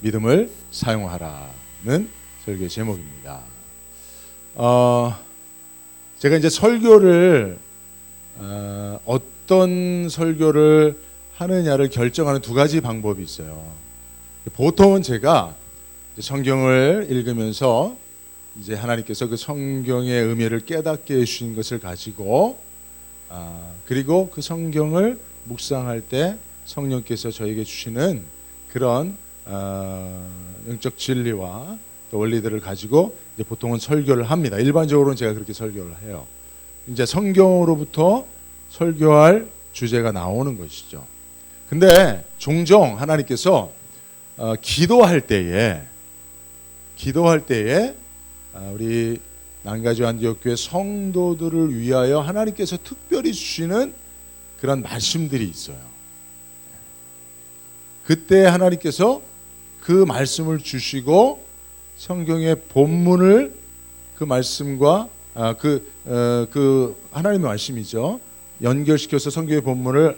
믿음을 사용하라는 설교 제목입니다. 제가 이제 설교를 어떤 설교를 하느냐를 결정하는 두 가지 방법이 있어요. 보통은 제가 성경을 읽으면서 이제 하나님께서 그 성경의 의미를 깨닫게 해주신 것을 가지고 그리고 그 성경을 묵상할 때 성령께서 저에게 주시는 그런 영적 진리와 또 원리들을 가지고 이제 보통은 설교를 합니다. 일반적으로는 제가 그렇게 설교를 해요. 이제 성경으로부터 설교할 주제가 나오는 것이죠. 근데 종종 하나님께서 기도할 때에 우리 난가주 안디옥 교회 성도들을 위하여 하나님께서 특별히 주시는 그런 말씀들이 있어요. 그때 하나님께서 그 말씀을 주시고 성경의 본문을 그 말씀과 그 하나님의 말씀이죠. 연결시켜서 성경의 본문을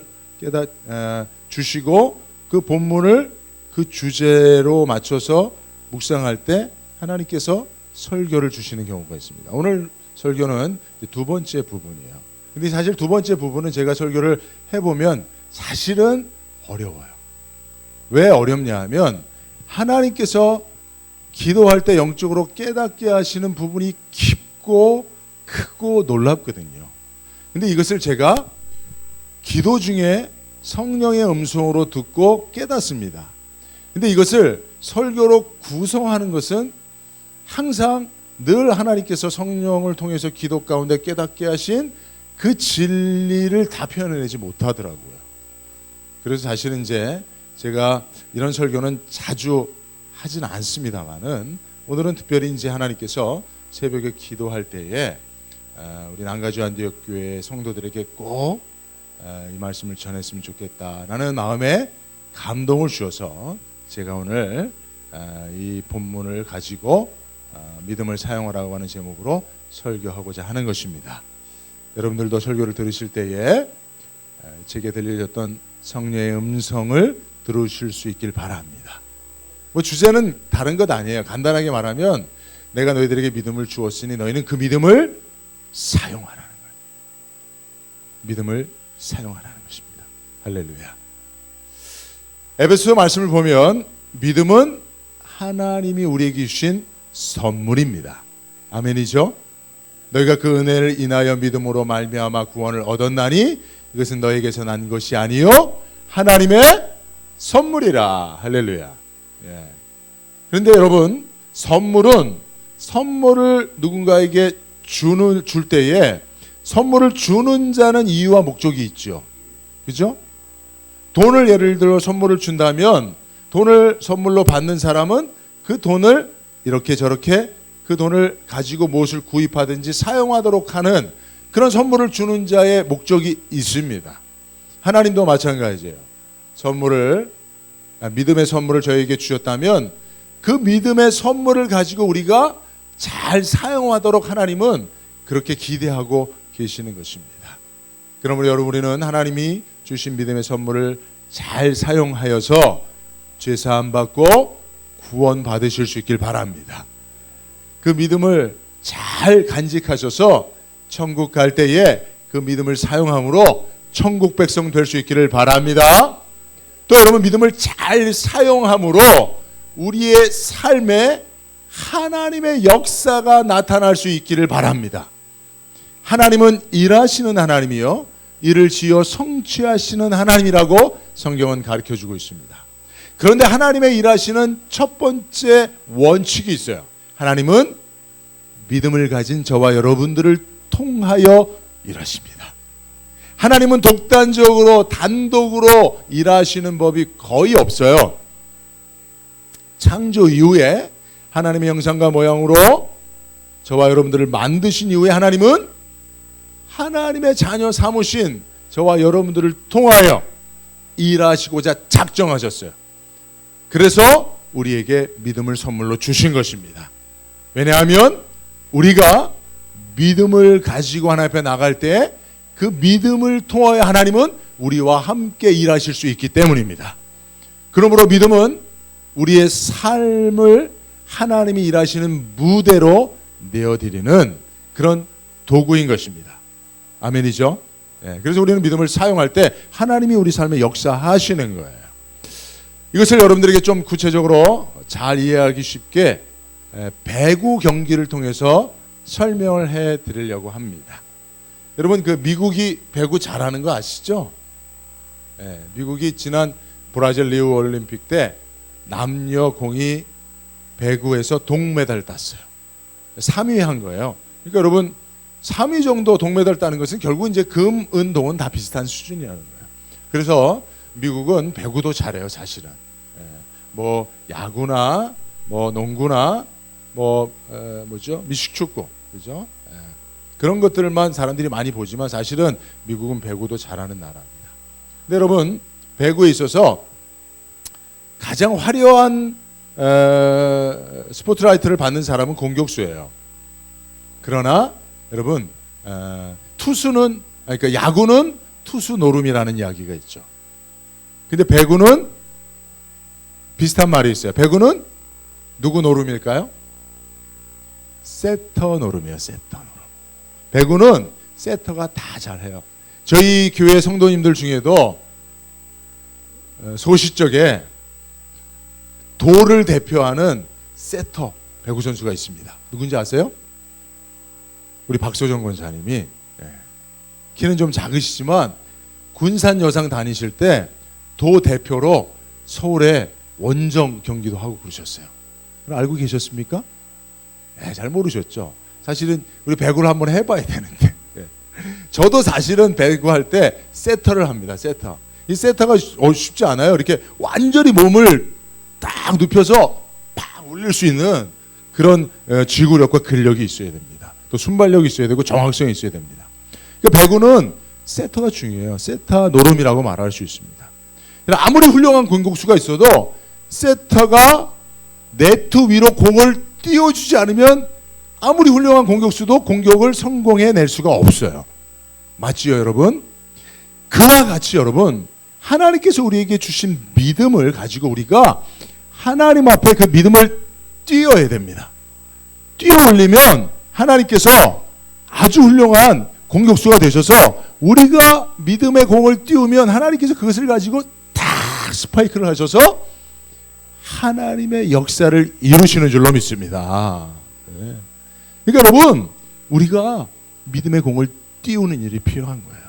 주시고 그 본문을 그 주제로 맞춰서 묵상할 때 하나님께서 설교를 주시는 경우가 있습니다. 오늘 설교는 두 번째 부분이에요. 근데 사실 두 번째 부분은 제가 설교를 해보면 사실은 어려워요. 왜 어렵냐 하면 하나님께서 기도할 때 영적으로 깨닫게 하시는 부분이 깊고 크고 놀랍거든요. 근데 이것을 제가 기도 중에 성령의 음성으로 듣고 깨닫습니다. 근데 이것을 설교로 구성하는 것은 항상 늘 하나님께서 성령을 통해서 기도 가운데 깨닫게 하신 그 진리를 다 표현해내지 못하더라고요. 그래서 사실은 이제 제가 이런 설교는 자주 하진 않습니다만은 오늘은 특별히 이제 하나님께서 새벽에 기도할 때에 우리 난가주 안디옥 교회 성도들에게 꼭 이 말씀을 전했으면 좋겠다라는 마음에 감동을 주셔서 제가 오늘 이 본문을 가지고 믿음을 사용하라고 하는 제목으로 설교하고자 하는 것입니다. 여러분들도 설교를 들으실 때에 제게 들려졌던 성령의 음성을 들으실 수 있길 바랍니다. 뭐 주제는 다른 것 아니에요. 간단하게 말하면 내가 너희들에게 믿음을 주었으니 너희는 그 믿음을 사용하라는 거예요. 믿음을 사용하라는 것입니다. 할렐루야. 에베소서 말씀을 보면 믿음은 하나님이 우리에게 주신 선물입니다. 아멘이죠? 너희가 그 은혜를 인하여 믿음으로 말미암아 구원을 얻었나니 이것은 너에게서 난 것이 아니요 하나님의 선물이라. 할렐루야. 예. 그런데 여러분, 선물을 누군가에게 줄 때에 선물을 주는 자는 이유와 목적이 있죠. 그죠? 돈을 예를 들어 선물을 준다면 돈을 선물로 받는 사람은 그 돈을 이렇게 저렇게 그 돈을 가지고 무엇을 구입하든지 사용하도록 하는 그런 선물을 주는 자의 목적이 있습니다. 하나님도 마찬가지예요. 믿음의 선물을 저에게 주셨다면 그 믿음의 선물을 가지고 우리가 잘 사용하도록 하나님은 그렇게 기대하고 계시는 것입니다. 그러므로 여러분, 우리는 하나님이 주신 믿음의 선물을 잘 사용하여서 죄사함 받고 구원 받으실 수 있길 바랍니다. 그 믿음을 잘 간직하셔서 천국 갈 때에 그 믿음을 사용함으로 천국 백성 될 수 있기를 바랍니다. 또 여러분, 믿음을 잘 사용함으로 우리의 삶에 하나님의 역사가 나타날 수 있기를 바랍니다. 하나님은 일하시는 하나님이요 일을 지어 성취하시는 하나님이라고 성경은 가르쳐주고 있습니다. 그런데 하나님의 일하시는 첫 번째 원칙이 있어요. 하나님은 믿음을 가진 저와 여러분들을 통하여 일하십니다. 하나님은 단독으로 일하시는 법이 거의 없어요. 창조 이후에 하나님의 형상과 모양으로 저와 여러분들을 만드신 이후에 하나님은 하나님의 자녀 삼으신 저와 여러분들을 통하여 일하시고자 작정하셨어요. 그래서 우리에게 믿음을 선물로 주신 것입니다. 왜냐하면 우리가 믿음을 가지고 하나님 앞에 나갈 때 그 믿음을 통하여 하나님은 우리와 함께 일하실 수 있기 때문입니다. 그러므로 믿음은 우리의 삶을 하나님이 일하시는 무대로 내어드리는 그런 도구인 것입니다. 아멘이죠? 그래서 우리는 믿음을 사용할 때 하나님이 우리 삶에 역사하시는 거예요. 이것을 여러분들에게 좀 구체적으로 잘 이해하기 쉽게 배구 경기를 통해서 설명을 해 드리려고 합니다. 여러분, 그 미국이 배구 잘하는 거 아시죠? 미국이 지난 브라질 리우 올림픽 때 남녀 공이 배구에서 동메달 땄어요. 3위 한 거예요. 그러니까 여러분, 3위 정도 동메달 따는 것은 결국 이제 금, 은, 동은 다 비슷한 수준이라는 거예요. 그래서 미국은 배구도 잘해요, 사실은. 뭐 야구나 뭐 농구나 뭐죠? 미식축구, 그죠? 그런 것들만 사람들이 많이 보지만 사실은 미국은 배구도 잘하는 나라입니다. 근데 여러분, 배구에 있어서 가장 화려한 스포트라이트를 받는 사람은 공격수예요. 그러나 여러분, 투수는, 그러니까 야구는 투수 노름이라는 이야기가 있죠. 근데 배구는 비슷한 말이 있어요. 배구는 누구 노름일까요? 세터 노름이에요. 세터 노름. 배구는 세터가 다 잘해요. 저희 교회 성도님들 중에도 소시적에 도를 대표하는 세터 배구 선수가 있습니다. 누군지 아세요? 우리 박소정 권사님이. 키는 좀 작으시지만 군산 여상 다니실 때 도 대표로 서울에 원정 경기도 하고 그러셨어요. 알고 계셨습니까? 잘 모르셨죠. 사실은 우리 배구를 한번 해봐야 되는데. 저도 사실은 배구할 때 세터를 합니다. 세터. 이 세터가 쉽지 않아요. 이렇게 완전히 몸을 딱 눕혀서 팍 올릴 수 있는 그런 지구력과 근력이 있어야 됩니다. 또 순발력이 있어야 되고 정확성이 있어야 됩니다. 그러니까 배구는 세터가 중요해요. 세터 노름이라고 말할 수 있습니다. 아무리 훌륭한 공격수가 있어도 세터가 네트 위로 공을 띄워주지 않으면 아무리 훌륭한 공격수도 공격을 성공해낼 수가 없어요. 맞지요, 여러분? 그와 같이 여러분, 하나님께서 우리에게 주신 믿음을 가지고 우리가 하나님 앞에 그 믿음을 띄워야 됩니다. 띄워 올리면 하나님께서 아주 훌륭한 공격수가 되셔서 우리가 믿음의 공을 띄우면 하나님께서 그것을 가지고 딱 스파이크를 하셔서 하나님의 역사를 이루시는 줄로 믿습니다. 그러니까 여러분, 우리가 믿음의 공을 띄우는 일이 필요한 거예요.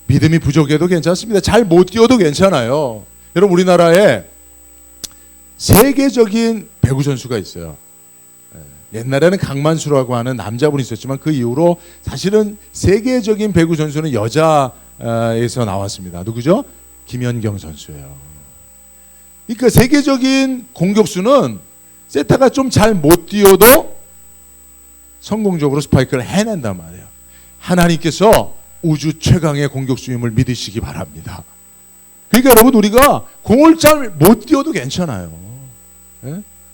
믿음이 부족해도 괜찮습니다. 잘 못 띄워도 괜찮아요. 여러분, 우리나라에 세계적인 배구 선수가 있어요. 옛날에는 강만수라고 하는 남자분이 있었지만 그 이후로 사실은 세계적인 배구 선수는 여자에서 나왔습니다. 누구죠? 김연경 선수예요. 그러니까 세계적인 공격수는 세타가 좀 잘 못 뛰어도 성공적으로 스파이크를 해낸단 말이에요. 하나님께서 우주 최강의 공격수임을 믿으시기 바랍니다. 그러니까 여러분, 우리가 공을 잘 못 뛰어도 괜찮아요.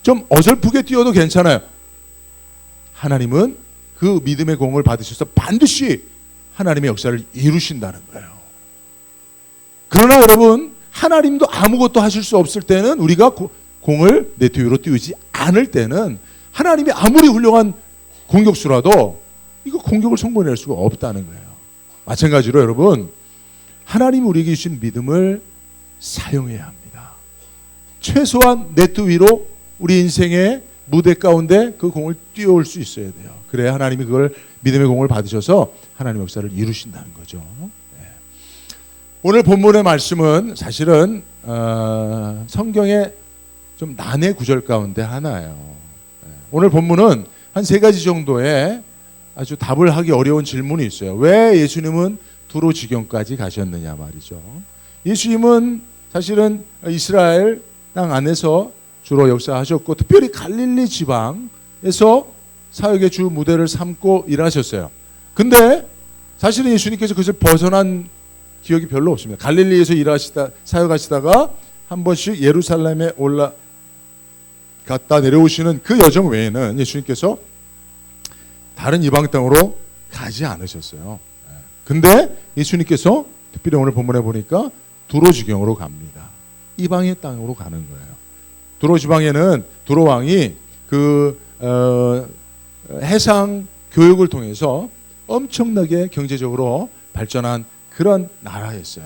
좀 어설프게 뛰어도 괜찮아요. 하나님은 그 믿음의 공을 받으셔서 반드시 하나님의 역사를 이루신다는 거예요. 그러나 여러분, 하나님도 아무것도 하실 수 없을 때는, 우리가 공을 네트 위로 띄우지 않을 때는 하나님이 아무리 훌륭한 공격수라도 이거 공격을 성공해낼 수가 없다는 거예요. 마찬가지로 여러분, 하나님이 우리에게 주신 믿음을 사용해야 합니다. 최소한 네트 위로 우리 인생의 무대 가운데 그 공을 띄워올 수 있어야 돼요. 그래야 하나님이 그걸 믿음의 공을 받으셔서 하나님의 역사를 이루신다는 거죠. 오늘 본문의 말씀은 사실은 성경의 좀 난해 구절 가운데 하나예요. 오늘 본문은 한 3가지 정도의 아주 답을 하기 어려운 질문이 있어요. 왜 예수님은 두로 지경까지 가셨느냐 말이죠. 예수님은 사실은 이스라엘 땅 안에서 주로 역사하셨고, 특별히 갈릴리 지방에서 사역의 주 무대를 삼고 일하셨어요. 근데 사실은 예수님께서 그것을 벗어난 기억이 별로 없습니다. 갈릴리에서 사역하시다가 한 번씩 예루살렘에 올라갔다 내려오시는 그 여정 외에는 예수님께서 다른 이방 땅으로 가지 않으셨어요. 근데 예수님께서 특별히 오늘 본문에 보니까 두로 지경으로 갑니다. 이방의 땅으로 가는 거예요. 두로 지방에는 두로 왕이 해상 교육을 통해서 엄청나게 경제적으로 발전한 그런 나라였어요.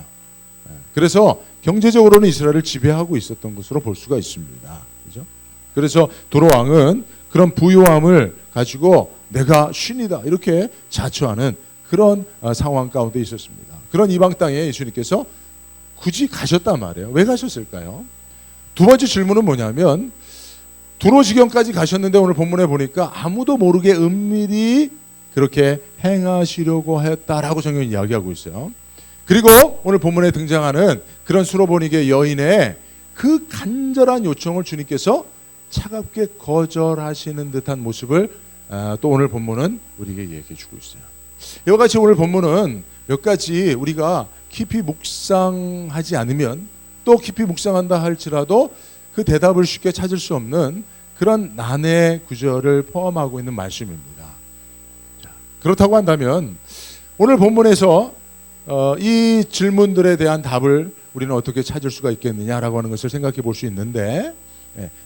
그래서 경제적으로는 이스라엘을 지배하고 있었던 것으로 볼 수가 있습니다. 그죠? 그래서 두로 왕은 그런 부유함을 가지고 내가 신이다 이렇게 자처하는 그런 상황 가운데 있었습니다. 그런 이방 땅에 예수님께서 굳이 가셨단 말이에요. 왜 가셨을까요? 두 번째 질문은 뭐냐면 두로 지경까지 가셨는데 오늘 본문에 보니까 아무도 모르게 은밀히 그렇게 행하시려고 했다라고 성경이 이야기하고 있어요. 그리고 오늘 본문에 등장하는 그런 수로보니게 여인의 그 간절한 요청을 주님께서 차갑게 거절하시는 듯한 모습을 또 오늘 본문은 우리에게 얘기해 주고 있어요. 이와 같이 오늘 본문은 몇 가지 우리가 깊이 묵상하지 않으면 또 깊이 묵상한다 할지라도 그 대답을 쉽게 찾을 수 없는 그런 난해 구절을 포함하고 있는 말씀입니다. 그렇다고 한다면 오늘 본문에서 이 질문들에 대한 답을 우리는 어떻게 찾을 수가 있겠느냐라고 하는 것을 생각해 볼 수 있는데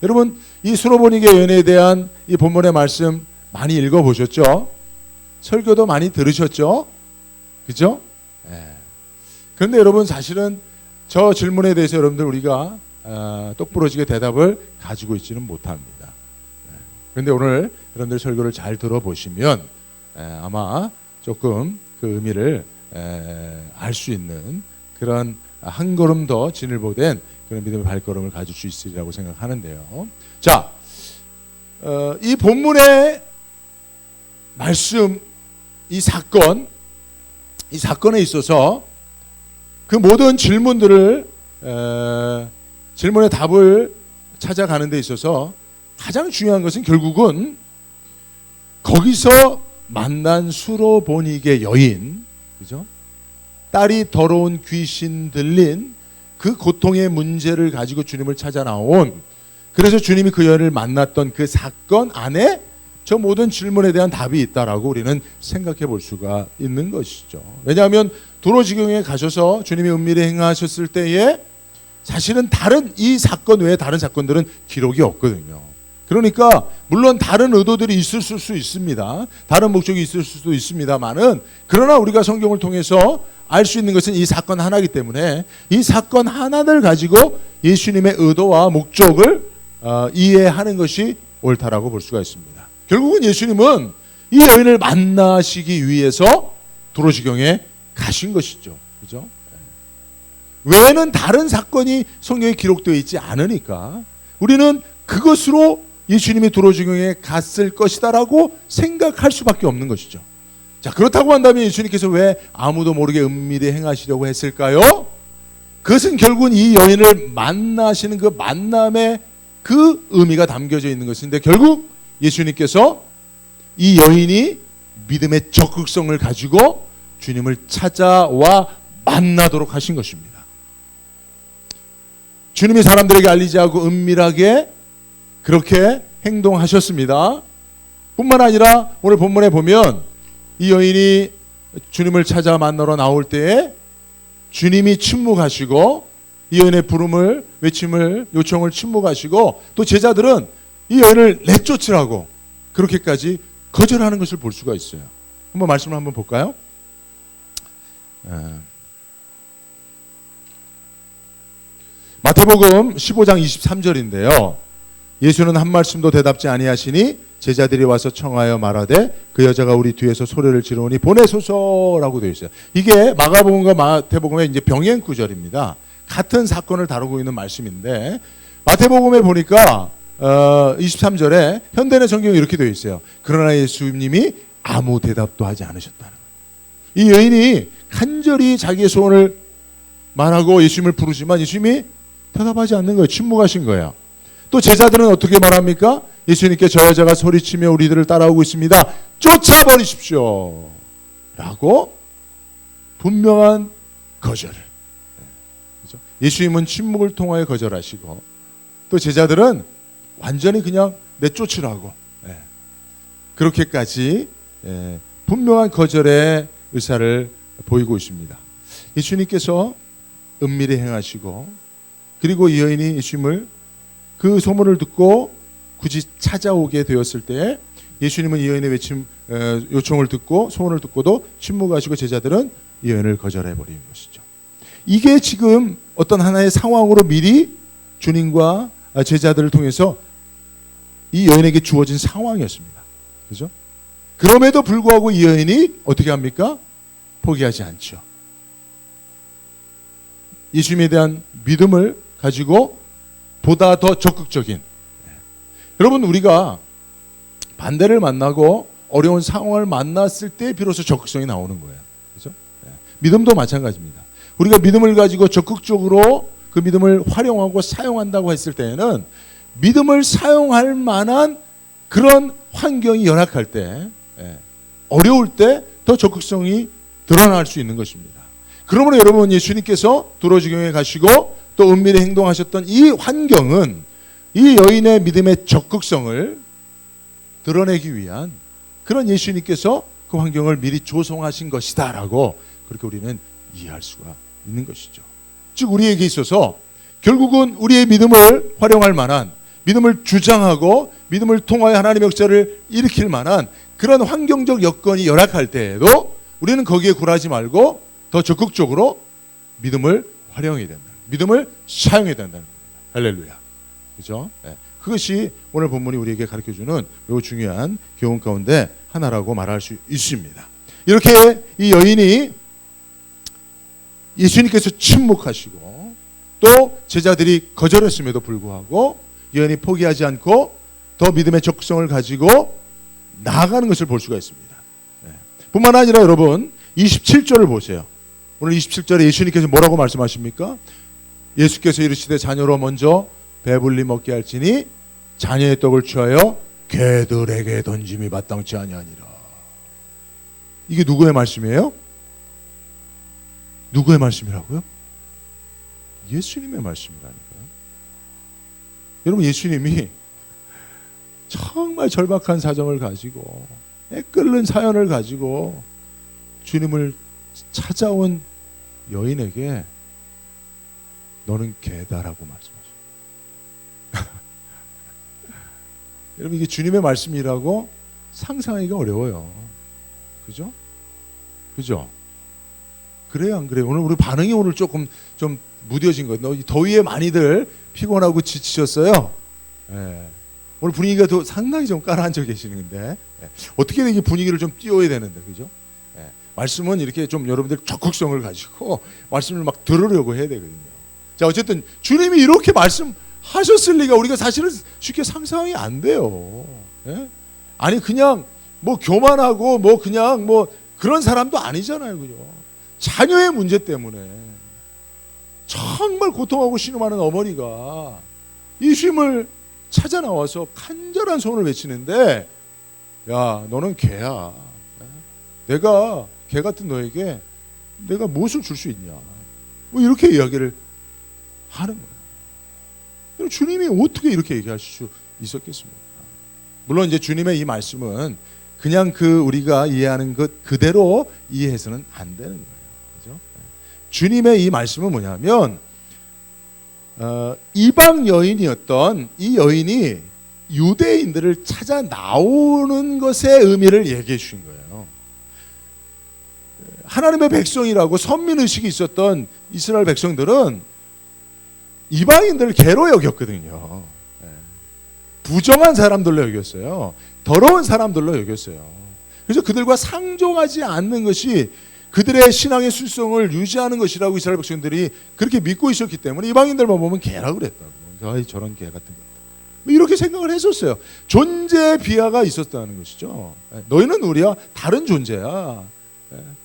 여러분 이 수로보니게 여인에 대한 이 본문의 말씀 많이 읽어보셨죠? 설교도 많이 들으셨죠? 그죠? 그런데 여러분 사실은 저 질문에 대해서 여러분들 우리가 똑부러지게 대답을 가지고 있지는 못합니다. 그런데 오늘 여러분들 설교를 잘 들어보시면 아마 조금 그 의미를 알 수 있는 그런 한 걸음 더 진일보된 그런 믿음의 발걸음을 가질 수 있으리라고 생각하는데요. 자, 이 본문의 말씀, 이 사건에 있어서 그 모든 질문의 답을 찾아가는 데 있어서 가장 중요한 것은 결국은 거기서 만난 수로보니게 여인, 그죠? 딸이 더러운 귀신 들린 그 고통의 문제를 가지고 주님을 찾아 나온, 그래서 주님이 그 여인을 만났던 그 사건 안에 저 모든 질문에 대한 답이 있다라고 우리는 생각해 볼 수가 있는 것이죠. 왜냐하면 두로 지경에 가셔서 주님이 은밀히 행하셨을 때에 사실은 이 사건 외에 다른 사건들은 기록이 없거든요. 그러니까 물론 다른 의도들이 있을 수 있습니다. 다른 목적이 있을 수도 있습니다만은 그러나 우리가 성경을 통해서 알 수 있는 것은 이 사건 하나이기 때문에 이 사건 하나를 가지고 예수님의 의도와 목적을 이해하는 것이 옳다라고 볼 수가 있습니다. 결국은 예수님은 이 여인을 만나시기 위해서 두로 지경에 가신 것이죠. 그죠? 외에는 다른 사건이 성경에 기록되어 있지 않으니까 우리는 그것으로 예수님이 두로 지경에 갔을 것이다라고 생각할 수밖에 없는 것이죠. 자, 그렇다고 한다면 예수님께서 왜 아무도 모르게 은밀히 행하시려고 했을까요? 그것은 결국은 이 여인을 만나시는 그 만남의 그 의미가 담겨져 있는 것인데 결국 예수님께서 이 여인이 믿음의 적극성을 가지고 주님을 찾아와 만나도록 하신 것입니다. 주님이 사람들에게 알리지 않고 은밀하게 그렇게 행동하셨습니다. 뿐만 아니라 오늘 본문에 보면 이 여인이 주님을 찾아 만나러 나올 때에 주님이 침묵하시고 이 여인의 부름을, 외침을, 요청을 침묵하시고 또 제자들은 이 여인을 내쫓으라고 그렇게까지 거절하는 것을 볼 수가 있어요. 한번 말씀을 한번 볼까요? 마태복음 15장 23절인데요. 예수는 한 말씀도 대답지 아니하시니 제자들이 와서 청하여 말하되 그 여자가 우리 뒤에서 소리를 지르니 보내소서라고 되어 있어요. 이게 마가복음과 마태복음의 이제 병행 구절입니다. 같은 사건을 다루고 있는 말씀인데 마태복음에 보니까 23절에 현대의 성경이 이렇게 되어 있어요. 그러나 예수님이 아무 대답도 하지 않으셨다는 거예요. 이 여인이 간절히 자기의 소원을 말하고 예수님을 부르지만 예수님이 대답하지 않는 거예요. 침묵하신 거예요. 또 제자들은 어떻게 말합니까? 예수님께 저 여자가 소리치며 우리들을 따라오고 있습니다. 쫓아버리십시오. 라고 분명한 거절을. 그렇죠? 예수님은 침묵을 통하여 거절하시고 또 제자들은 완전히 그냥 내쫓으라고 그렇게까지 분명한 거절의 의사를 보이고 있습니다. 예수님께서 은밀히 행하시고 그리고 이 여인이 예수님을 그 소문을 듣고 굳이 찾아오게 되었을 때 예수님은 이 여인의 요청을 듣고 소원을 듣고도 침묵하시고 제자들은 이 여인을 거절해 버리는 것이죠. 이게 지금 어떤 하나의 상황으로 미리 주님과 제자들을 통해서 이 여인에게 주어진 상황이었습니다. 그죠? 그럼에도 불구하고 이 여인이 어떻게 합니까? 포기하지 않죠. 예수님에 대한 믿음을 가지고 보다 더 적극적인, 여러분 우리가 반대를 만나고 어려운 상황을 만났을 때 비로소 적극성이 나오는 거예요. 그죠? 믿음도 마찬가지입니다. 우리가 믿음을 가지고 적극적으로 그 믿음을 활용하고 사용한다고 했을 때에는 믿음을 사용할 만한 그런 환경이 열악할 때, 어려울 때 더 적극성이 드러날 수 있는 것입니다. 그러므로 여러분 예수님께서 두로지경에 가시고 또 은밀히 행동하셨던 이 환경은 이 여인의 믿음의 적극성을 드러내기 위한 그런 예수님께서 그 환경을 미리 조성하신 것이다라고 그렇게 우리는 이해할 수가 있는 것이죠. 즉 우리에게 있어서 결국은 우리의 믿음을 활용할 만한, 믿음을 주장하고 믿음을 통하여 하나님의 역사를 일으킬 만한 그런 환경적 여건이 열악할 때에도 우리는 거기에 굴하지 말고 더 적극적으로 믿음을 활용해야 된다. 믿음을 사용해야 된다는 겁니다. 할렐루야. 그죠? 그것이 오늘 본문이 우리에게 가르쳐주는 매우 중요한 교훈 가운데 하나라고 말할 수 있습니다. 이렇게 이 여인이 예수님께서 침묵하시고 또 제자들이 거절했음에도 불구하고 여인이 포기하지 않고 더 믿음의 적극성을 가지고 나아가는 것을 볼 수가 있습니다. 뿐만 아니라 여러분 27절을 보세요. 오늘 27절에 예수님께서 뭐라고 말씀하십니까? 예수께서 이르시되 자녀로 먼저 배불리 먹게 할지니 자녀의 떡을 취하여 개들에게 던짐이 마땅치 아니하니라. 이게 누구의 말씀이에요? 누구의 말씀이라고요? 예수님의 말씀이라니까요. 여러분 예수님이 정말 절박한 사정을 가지고 애끓는 사연을 가지고 주님을 찾아온 여인에게 너는 개다라고 말씀하셔요. 여러분 이게 주님의 말씀이라고 상상하기가 어려워요. 그죠? 그죠? 그래요 안 그래요? 오늘 우리 반응이 오늘 조금 좀 무뎌진 거예요. 더위에 많이들 피곤하고 지치셨어요. 오늘 분위기가 더 상당히 좀 깔아앉아 계시는데 어떻게든 이 분위기를 좀 띄워야 되는데 그죠? 말씀은 이렇게 좀 여러분들 적극성을 가지고 말씀을 막 들으려고 해야 되거든요. 자 어쨌든 주님이 이렇게 말씀하셨을 리가 우리가 사실은 쉽게 상상이 안 돼요. 아니 그냥 뭐 교만하고 뭐 그냥 뭐 그런 사람도 아니잖아요, 그죠? 자녀의 문제 때문에 정말 고통하고 신음하는 어머니가 예수님을 찾아 나와서 간절한 소원을 외치는데, 야, 너는 개야. 내가 개 같은 너에게 내가 무엇을 줄 수 있냐? 뭐 이렇게 이야기를 하는 거예요. 주님이 어떻게 이렇게 얘기하실 수 있었겠습니까? 물론 이제 주님의 이 말씀은 그냥 그 우리가 이해하는 것 그대로 이해해서는 안 되는 거예요. 그죠? 주님의 이 말씀은 뭐냐면 이방 여인이었던 이 여인이 유대인들을 찾아 나오는 것의 의미를 얘기해 주신 거예요. 하나님의 백성이라고 선민의식이 있었던 이스라엘 백성들은 이방인들을 개로 여겼거든요. 부정한 사람들로 여겼어요. 더러운 사람들로 여겼어요. 그래서 그들과 상종하지 않는 것이 그들의 신앙의 순성을 유지하는 것이라고 이스라엘 백성들이 그렇게 믿고 있었기 때문에 이방인들만 보면 개라고 그랬다고. 아이 저런 개 같은 거. 이렇게 생각을 했었어요. 존재의 비하가 있었다는 것이죠. 너희는 우리와 다른 존재야.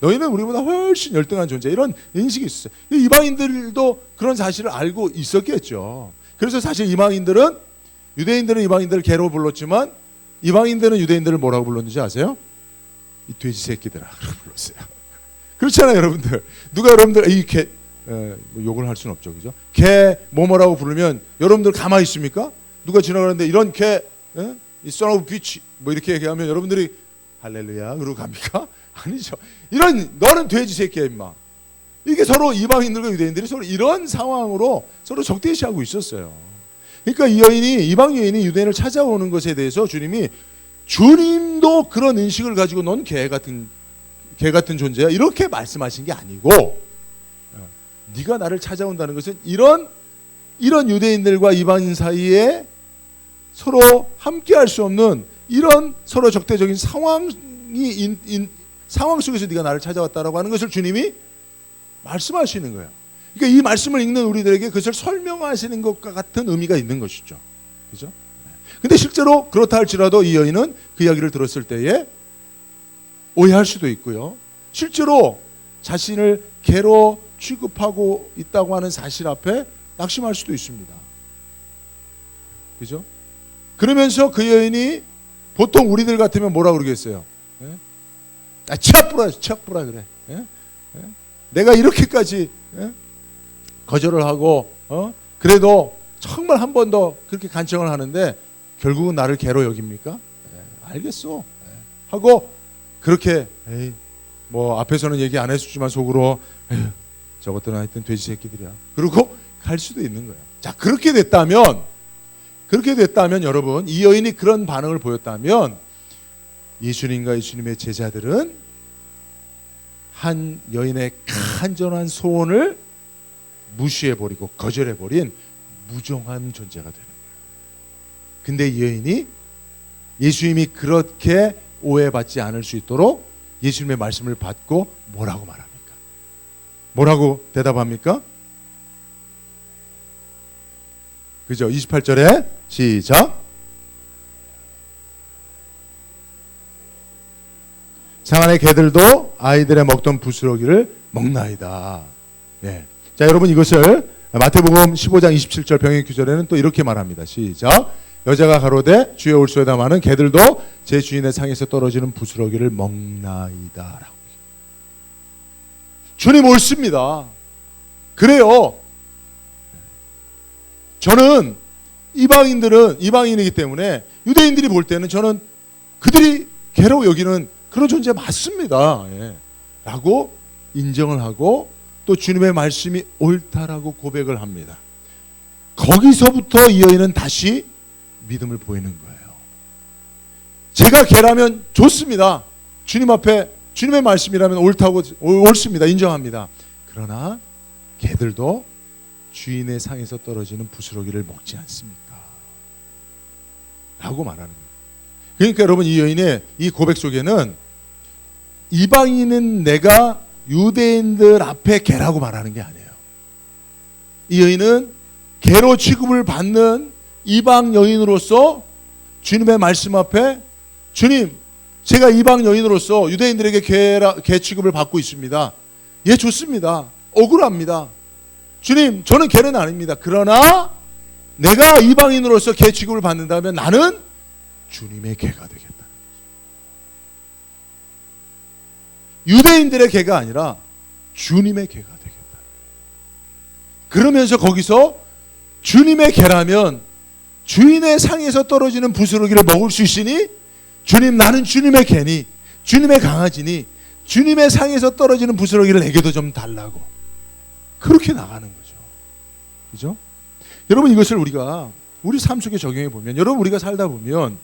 너희는 우리보다 훨씬 열등한 존재. 이런 인식이 있었어요. 이방인들도 그런 사실을 알고 있었겠죠. 그래서 사실 유대인들은 이방인들을 개로 불렀지만 이방인들은 유대인들을 뭐라고 불렀는지 아세요? 이 돼지 새끼들아 그렇게 불렀어요. 그렇잖아요, 여러분들. 누가 여러분들 이 개 뭐 욕을 할 수는 없죠, 그죠? 개 뭐뭐라고 부르면 여러분들 가만히 있습니까? 누가 지나가는데 이런 개, 이 son of bitch 뭐 이렇게 얘기하면 여러분들이 할렐루야 그러고 갑니까? 아니죠. 이런 너는 돼지 새끼야 임마. 이게 서로 이방인들과 유대인들이 서로 이런 상황으로 서로 적대시하고 있었어요. 그러니까 이 여인이, 이방 여인이 유대인을 찾아오는 것에 대해서 주님도 그런 인식을 가지고 넌 개 같은 존재야 이렇게 말씀하신 게 아니고, 네가 나를 찾아온다는 것은 이런 유대인들과 이방인 사이에 서로 함께할 수 없는 이런 서로 적대적인 상황 속에서 네가 나를 찾아왔다라고 하는 것을 주님이 말씀하시는 거예요. 그러니까 이 말씀을 읽는 우리들에게 그것을 설명하시는 것과 같은 의미가 있는 것이죠. 그죠? 근데 실제로 그렇다 할지라도 이 여인은 그 이야기를 들었을 때에 오해할 수도 있고요. 실제로 자신을 개로 취급하고 있다고 하는 사실 앞에 낙심할 수도 있습니다. 그죠? 그러면서 그 여인이 보통 우리들 같으면 뭐라 그러겠어요? 치악부라 그래. 내가 이렇게까지 거절을 하고 그래도 정말 한 번 더 그렇게 간청을 하는데 결국은 나를 개로 여깁니까? 알겠어 하고 그렇게 뭐 앞에서는 얘기 안 해주지만 속으로 저것들은 하여튼 돼지 새끼들이야 그러고 갈 수도 있는 거예요. 자, 그렇게 됐다면 여러분, 이 여인이 그런 반응을 보였다면 예수님과 예수님의 제자들은 한 여인의 간절한 소원을 무시해버리고 거절해버린 무정한 존재가 되는 거예요. 근데 이 여인이 예수님이 그렇게 오해받지 않을 수 있도록 예수님의 말씀을 받고 뭐라고 말합니까? 뭐라고 대답합니까? 그죠? 28절에 시작. 상안의 개들도 아이들의 먹던 부스러기를 먹나이다. 네. 자, 여러분 이것을 마태복음 15장 27절 병행 구절에는 또 이렇게 말합니다. 시작. 여자가 가로되 주여 올소이다마는 개들도 제 주인의 상에서 떨어지는 부스러기를 먹나이다라고. 주님 옳습니다. 그래요. 저는 이방인이기 때문에 유대인들이 볼 때는 저는 그들이 개로 여기는 그런 존재 맞습니다. 라고 인정을 하고 또 주님의 말씀이 옳다라고 고백을 합니다. 거기서부터 이 여인은 다시 믿음을 보이는 거예요. 제가 개라면 좋습니다. 주님 앞에 주님의 말씀이라면 옳습니다. 인정합니다. 그러나 개들도 주인의 상에서 떨어지는 부스러기를 먹지 않습니까? 라고 말하는 거예요. 그러니까 여러분 이 여인의 이 고백 속에는 이방인은 내가 유대인들 앞에 개라고 말하는 게 아니에요. 이 여인은 개로 취급을 받는 이방 여인으로서 주님의 말씀 앞에 주님, 제가 이방 여인으로서 유대인들에게 개 취급을 받고 있습니다. 예, 좋습니다. 억울합니다. 주님, 저는 개는 아닙니다. 그러나 내가 이방인으로서 개 취급을 받는다면 나는 주님의 개가 되겠다. 유대인들의 개가 아니라 주님의 개가 되겠다. 그러면서 거기서 주님의 개라면 주인의 상에서 떨어지는 부스러기를 먹을 수 있으니 주님, 나는 주님의 개니 주님의 강아지니 주님의 상에서 떨어지는 부스러기를 내게도 좀 달라고 그렇게 나가는 거죠. 그죠? 여러분 이것을 우리가 우리 삶 속에 적용해 보면 여러분 우리가 살다 보면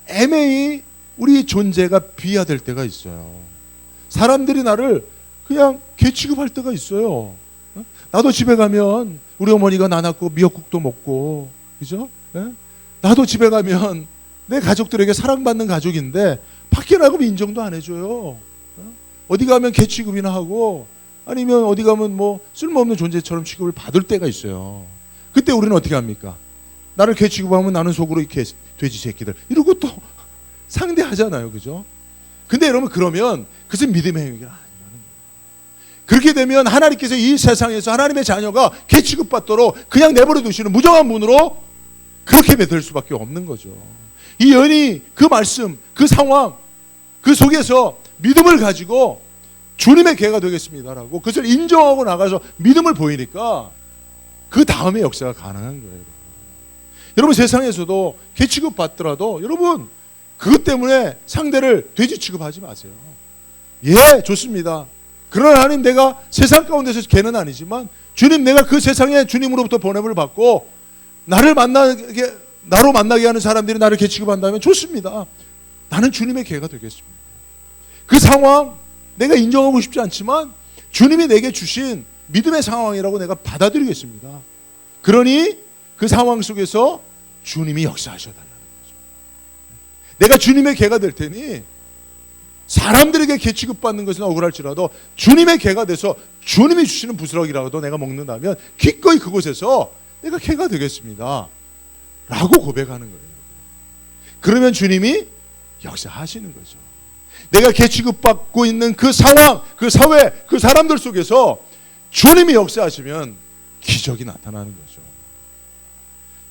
애매히 우리 존재가 비하될 때가 있어요. 사람들이 나를 그냥 개 취급할 때가 있어요. 나도 집에 가면 우리 어머니가 나 낳고 미역국도 먹고 그죠? 나도 집에 가면 내 가족들에게 사랑받는 가족인데 밖에 나가면 인정도 안 해줘요. 어디 가면 개 취급이나 하고 아니면 어디 가면 뭐 쓸모없는 존재처럼 취급을 받을 때가 있어요. 그때 우리는 어떻게 합니까? 나를 개 취급하면 나는 속으로 이렇게 돼지 새끼들 이러고 또 상대하잖아요. 그죠? 근데 여러분 그러면 그것은 믿음의 행위가 아니라는 거예요. 그렇게 되면 하나님께서 이 세상에서 하나님의 자녀가 개 취급받도록 그냥 내버려 두시는 무정한 문으로 그렇게 될 수밖에 없는 거죠. 이 여인이 그 말씀, 그 상황, 그 속에서 믿음을 가지고 주님의 개가 되겠습니다라고 그것을 인정하고 나가서 믿음을 보이니까 그 다음에 역사가 가능한 거예요. 여러분 세상에서도 개 취급받더라도 여러분 그것 때문에 상대를 돼지 취급하지 마세요. 예, 좋습니다. 그러나 하나님, 내가 세상 가운데서 개는 아니지만 주님, 내가 그 세상에 주님으로부터 보냄을 받고 나로 만나게 하는 사람들이 나를 개 취급한다면 좋습니다. 나는 주님의 개가 되겠습니다. 그 상황 내가 인정하고 싶지 않지만 주님이 내게 주신 믿음의 상황이라고 내가 받아들이겠습니다. 그러니 그 상황 속에서 주님이 역사하셔달라는 거죠. 내가 주님의 개가 될 테니 사람들에게 개 취급받는 것은 억울할지라도 주님의 개가 돼서 주님이 주시는 부스러기라도 내가 먹는다면 기꺼이 그곳에서 내가 개가 되겠습니다 라고 고백하는 거예요. 그러면 주님이 역사하시는 거죠. 내가 개 취급받고 있는 그 상황, 그 사회, 그 사람들 속에서 주님이 역사하시면 기적이 나타나는 거죠.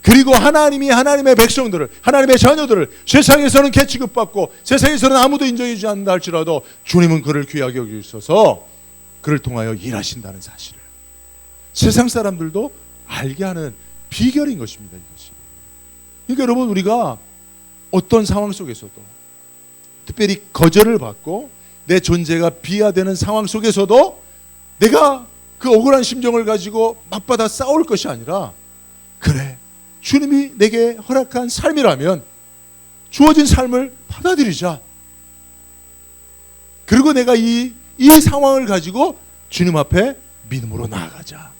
그리고 하나님이 하나님의 백성들을, 하나님의 자녀들을 세상에서는 개 취급받고 세상에서는 아무도 인정해주지 않는다 할지라도 주님은 그를 귀하게 여기셔서 그를 통하여 일하신다는 사실을 세상 사람들도 알게 하는 비결인 것입니다. 이것이. 그러니까 여러분, 우리가 어떤 상황 속에서도, 특별히 거절을 받고 내 존재가 비하되는 상황 속에서도 내가 그 억울한 심정을 가지고 맞받아 싸울 것이 아니라, 그래, 주님이 내게 허락한 삶이라면 주어진 삶을 받아들이자. 그리고 내가 이 상황을 가지고 주님 앞에 믿음으로 나아가자.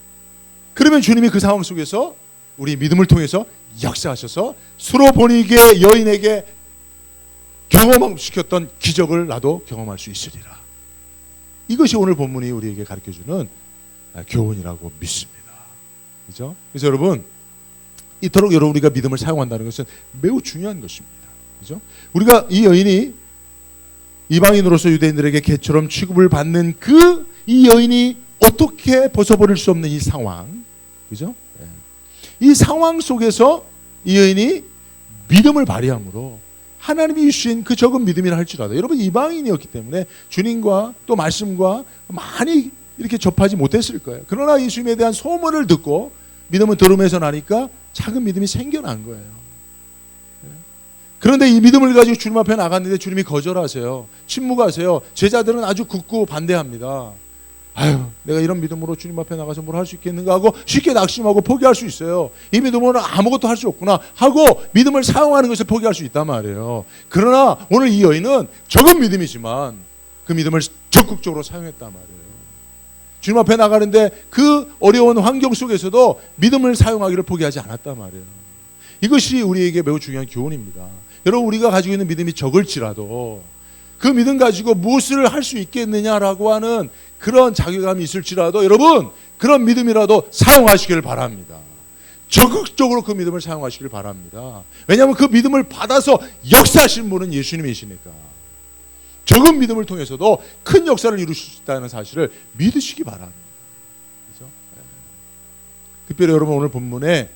그러면 주님이 그 상황 속에서 우리 믿음을 통해서 역사하셔서 수로보니게 여인에게 경험시켰던 기적을 나도 경험할 수 있으리라. 이것이 오늘 본문이 우리에게 가르쳐주는 교훈이라고 믿습니다. 그죠? 그래서 여러분, 이토록 우리가 믿음을 사용한다는 것은 매우 중요한 것입니다. 그죠? 우리가 이 여인이 이방인으로서 유대인들에게 개처럼 취급을 받는 이 여인이 어떻게 벗어버릴 수 없는 이 상황, 그죠? 이 상황 속에서 이 여인이 믿음을 발휘함으로 하나님이 주신 그 적은 믿음이라 할지라도, 여러분, 이방인이었기 때문에 주님과 또 말씀과 많이 이렇게 접하지 못했을 거예요. 그러나 예수님에 대한 소문을 듣고 믿음은 들음에서 나니까 작은 믿음이 생겨난 거예요. 그런데 이 믿음을 가지고 주님 앞에 나갔는데 주님이 거절하세요. 침묵하세요. 제자들은 아주 굳고 반대합니다. 아유, 내가 이런 믿음으로 주님 앞에 나가서 뭘 할 수 있겠는가 하고 쉽게 낙심하고 포기할 수 있어요. 이 믿음으로는 아무것도 할 수 없구나 하고 믿음을 사용하는 것을 포기할 수 있단 말이에요. 그러나 오늘 이 여인은 적은 믿음이지만 그 믿음을 적극적으로 사용했단 말이에요. 주님 앞에 나가는데 그 어려운 환경 속에서도 믿음을 사용하기를 포기하지 않았단 말이에요. 이것이 우리에게 매우 중요한 교훈입니다. 여러분, 우리가 가지고 있는 믿음이 적을지라도 그 믿음 가지고 무엇을 할 수 있겠느냐라고 하는 그런 자괴감이 있을지라도 여러분, 그런 믿음이라도 사용하시길 바랍니다. 적극적으로 그 믿음을 사용하시길 바랍니다. 왜냐하면 그 믿음을 받아서 역사하신 분은 예수님이시니까. 적은 믿음을 통해서도 큰 역사를 이루실 수 있다는 사실을 믿으시기 바랍니다. 그렇죠? 특별히 여러분, 오늘 본문에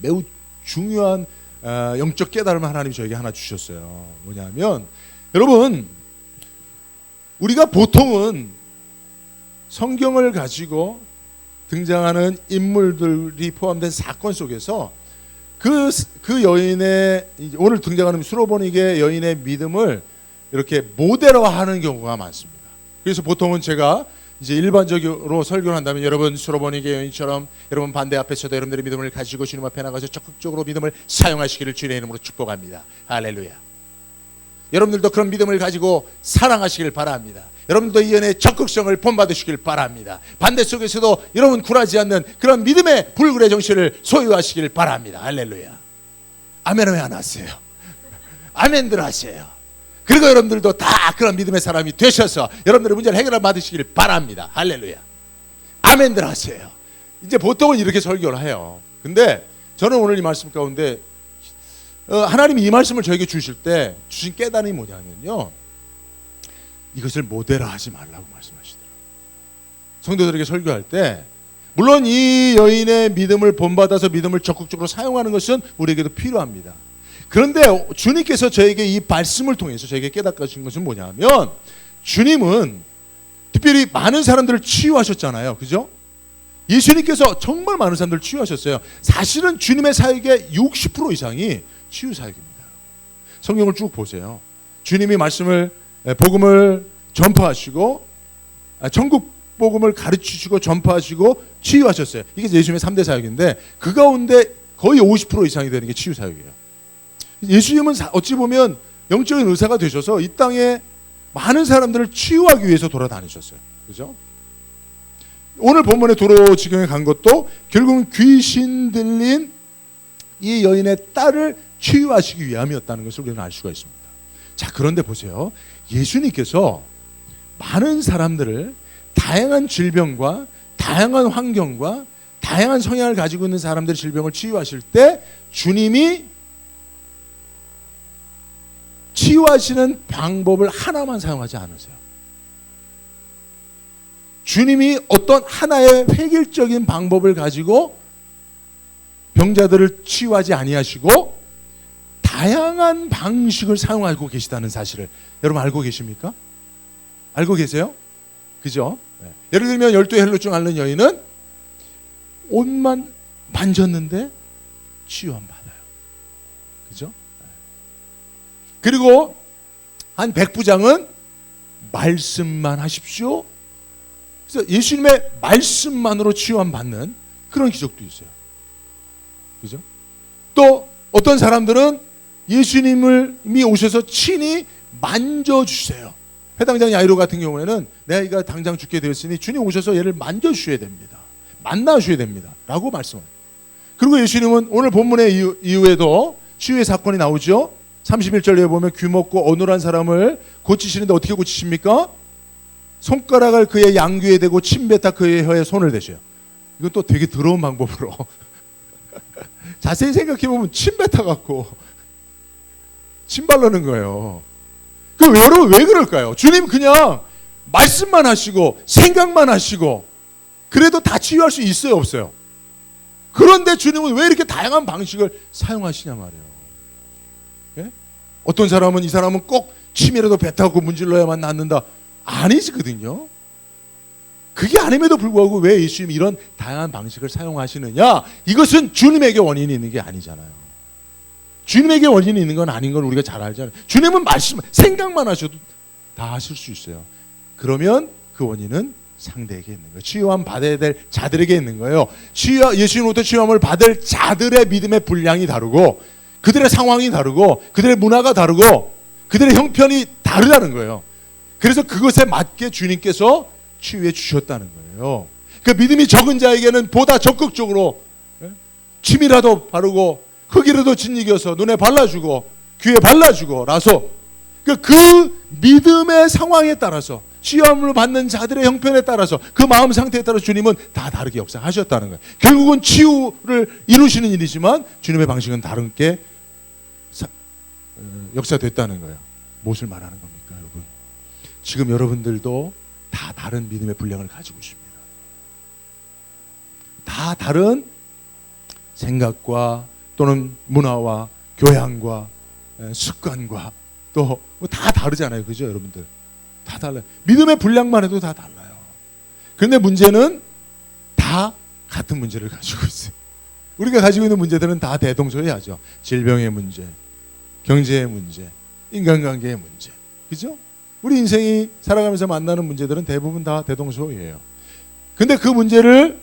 매우 중요한 영적 깨달음을 하나님이 저에게 하나 주셨어요. 뭐냐면, 여러분, 우리가 보통은 성경을 가지고 등장하는 인물들이 포함된 사건 속에서 그 여인의, 오늘 등장하는 수로보니게 여인의 믿음을 이렇게 모델화하는 경우가 많습니다. 그래서 보통은 제가 이제 일반적으로 설교를 한다면, 여러분, 수로보니게 여인처럼 여러분 반대 앞에서도 여러분들의 믿음을 가지고 주님 앞에 나가서 적극적으로 믿음을 사용하시기를 주님의 이름으로 축복합니다. 할렐루야. 여러분들도 그런 믿음을 가지고 사랑하시길 바랍니다. 여러분도 이 연의 적극성을 본받으시길 바랍니다. 반대 속에서도 여러분 굴하지 않는 그런 믿음의 불굴의 정신을 소유하시길 바랍니다. 할렐루야. 아멘 왜 안 하세요? 아멘들 하세요. 그리고 여러분들도 다 그런 믿음의 사람이 되셔서 여러분들의 문제를 해결을 받으시길 바랍니다. 할렐루야. 아멘들 하세요. 이제 보통은 이렇게 설교를 해요. 근데 저는 오늘 이 말씀 가운데 하나님이 이 말씀을 저에게 주실 때 주신 깨달음이 뭐냐면요, 이것을 모델화하지 말라고 말씀하시더라고요. 성도들에게 설교할 때 물론 이 여인의 믿음을 본받아서 믿음을 적극적으로 사용하는 것은 우리에게도 필요합니다. 그런데 주님께서 저에게 이 말씀을 통해서 저에게 깨닫게 하신 것은 뭐냐면, 주님은 특별히 많은 사람들을 치유하셨잖아요. 그죠? 예수님께서 정말 많은 사람들을 치유하셨어요. 사실은 주님의 사역의 60% 이상이 치유 사역입니다. 성경을 쭉 보세요. 주님이 복음을 전파하시고 천국 복음을 가르치시고 전파하시고 치유하셨어요. 이게 예수님의 3대 사역인데 그 가운데 거의 50% 이상이 되는 게 치유 사역이에요. 예수님은 어찌 보면 영적인 의사가 되셔서 이 땅에 많은 사람들을 치유하기 위해서 돌아다니셨어요. 그죠? 오늘 본문에 도로 지경에 간 것도 결국은 귀신 들린 이 여인의 딸을 치유하시기 위함이었다는 것을 우리는 알 수가 있습니다. 자, 그런데 보세요. 예수님께서 많은 사람들을 다양한 질병과 다양한 환경과 다양한 성향을 가지고 있는 사람들의 질병을 치유하실 때 주님이 치유하시는 방법을 하나만 사용하지 않으세요. 주님이 어떤 하나의 획일적인 방법을 가지고 병자들을 치유하지 아니하시고 다양한 방식을 사용하고 계시다는 사실을 여러분 알고 계십니까? 알고 계세요? 그죠? 네. 예를 들면 12 헬루증 앓는 여인은 옷만 만졌는데 치유함 받아요. 그죠? 네. 그리고 한 백부장은 말씀만 하십시오. 그래서 예수님의 말씀만으로 치유함 받는 그런 기적도 있어요. 그죠? 또 어떤 사람들은 예수님이 오셔서 친히 만져주세요. 해당장 야이로 같은 경우에는 내가 당장 죽게 되었으니 주님 오셔서 얘를 만져주셔야 됩니다. 만나주셔야 됩니다. 라고 말씀합니다. 그리고 예수님은 오늘 본문의 이후에도 치유의 사건이 나오죠. 31절에 보면 귀먹고 어눌한 사람을 고치시는데 어떻게 고치십니까? 손가락을 그의 양귀에 대고 침 뱉어 그의 혀에 손을 대셔요. 이건 또 되게 더러운 방법으로 자세히 생각해보면 침 뱉어갖고 침 바르는 거예요. 여러분 왜 그럴까요? 주님 그냥 말씀만 하시고 생각만 하시고 그래도 다 치유할 수 있어요, 없어요? 그런데 주님은 왜 이렇게 다양한 방식을 사용하시냐 말이에요. 예? 어떤 사람은 이 사람은 꼭 침이라도 뱉하고 문질러야만 낫는다. 아니거든요. 그게 아님에도 불구하고 왜 예수님이 이런 다양한 방식을 사용하시느냐? 이것은 주님에게 원인이 있는 게 아니잖아요. 주님에게 원인이 있는 건 아닌 걸 우리가 잘 알잖아요. 주님은 말씀, 생각만 하셔도 다 하실 수 있어요. 그러면 그 원인은 상대에게 있는 거예요. 치유함 받아야 될 자들에게 있는 거예요. 예수님으로부터 치유함을 받을 자들의 믿음의 분량이 다르고 그들의 상황이 다르고 그들의 문화가 다르고 그들의 형편이 다르다는 거예요. 그래서 그것에 맞게 주님께서 치유해 주셨다는 거예요. 그 믿음이 적은 자에게는 보다 적극적으로 침이라도 바르고 흙이라도 짓이겨서 눈에 발라주고 귀에 발라주고 라서 그 믿음의 상황에 따라서 치유함을 받는 자들의 형편에 따라서 그 마음 상태에 따라서 주님은 다 다르게 역사하셨다는 거예요. 결국은 치유를 이루시는 일이지만 주님의 방식은 다르게 역사됐다는 거예요. 무엇을 말하는 겁니까, 여러분? 지금 여러분들도 다 다른 믿음의 분량을 가지고 있습니다. 다 다른 생각과 또는 문화와 교양과 습관과 또 다 다르잖아요. 그죠, 여러분들? 다 달라요. 믿음의 분량만 해도 다 달라요. 그런데 문제는 다 같은 문제를 가지고 있어요. 우리가 가지고 있는 문제들은 다 대동소이하죠. 질병의 문제, 경제의 문제, 인간관계의 문제. 그죠? 우리 인생이 살아가면서 만나는 문제들은 대부분 다 대동소이해요. 근데 그 문제를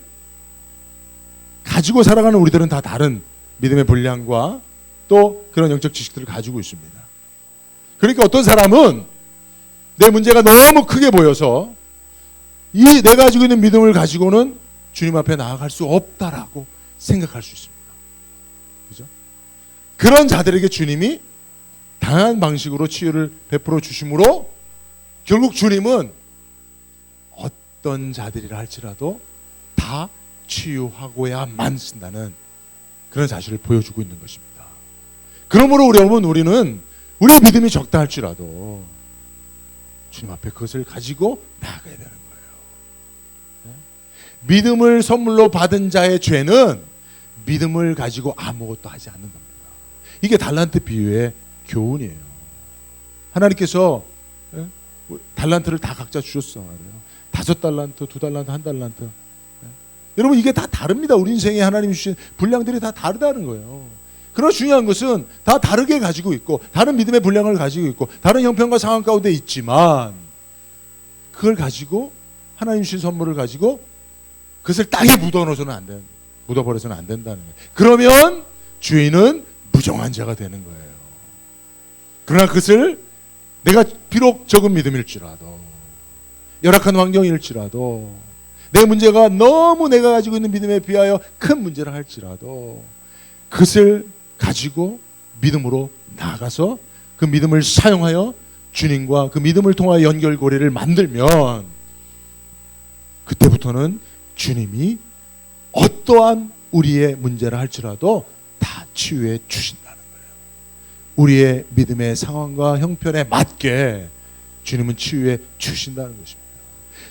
가지고 살아가는 우리들은 다 다른 믿음의 분량과 또 그런 영적 지식들을 가지고 있습니다. 그러니까 어떤 사람은 내 문제가 너무 크게 보여서 내가 가지고 있는 믿음을 가지고는 주님 앞에 나아갈 수 없다라고 생각할 수 있습니다. 그죠? 그런 자들에게 주님이 다양한 방식으로 치유를 베풀어 주심으로 결국 주님은 어떤 자들이라 할지라도 다 치유하고야만 쓴다는 그런 사실을 보여주고 있는 것입니다. 그러므로 우리는 우리의 믿음이 적다 할지라도 주님 앞에 그것을 가지고 나아가야 되는 거예요. 네? 믿음을 선물로 받은 자의 죄는 믿음을 가지고 아무것도 하지 않는 겁니다. 이게 달란트 비유의 교훈이에요. 하나님께서 달란트를 다 각자 주셨어 말이에요. 5달란트, 2달란트, 1달란트. 여러분 이게 다 다릅니다. 우리 인생에 하나님이 주신 분량들이 다 다르다는 거예요. 그러나 중요한 것은 다 다르게 가지고 있고 다른 믿음의 분량을 가지고 있고 다른 형편과 상황 가운데 있지만 그걸 가지고 하나님 주신 선물을 가지고 그것을 땅에 묻어버려서는 안 된다는 거예요. 그러면 주인은 무정한 자가 되는 거예요. 그러나 그것을 내가 비록 적은 믿음일지라도, 열악한 환경일지라도, 내 문제가 너무 내가 가지고 있는 믿음에 비하여 큰 문제라 할지라도 그것을 가지고 믿음으로 나아가서 그 믿음을 사용하여 주님과 그 믿음을 통하여 연결고리를 만들면 그때부터는 주님이 어떠한 우리의 문제라 할지라도 다 치유해 주신다는 거예요. 우리의 믿음의 상황과 형편에 맞게 주님은 치유해 주신다는 것입니다.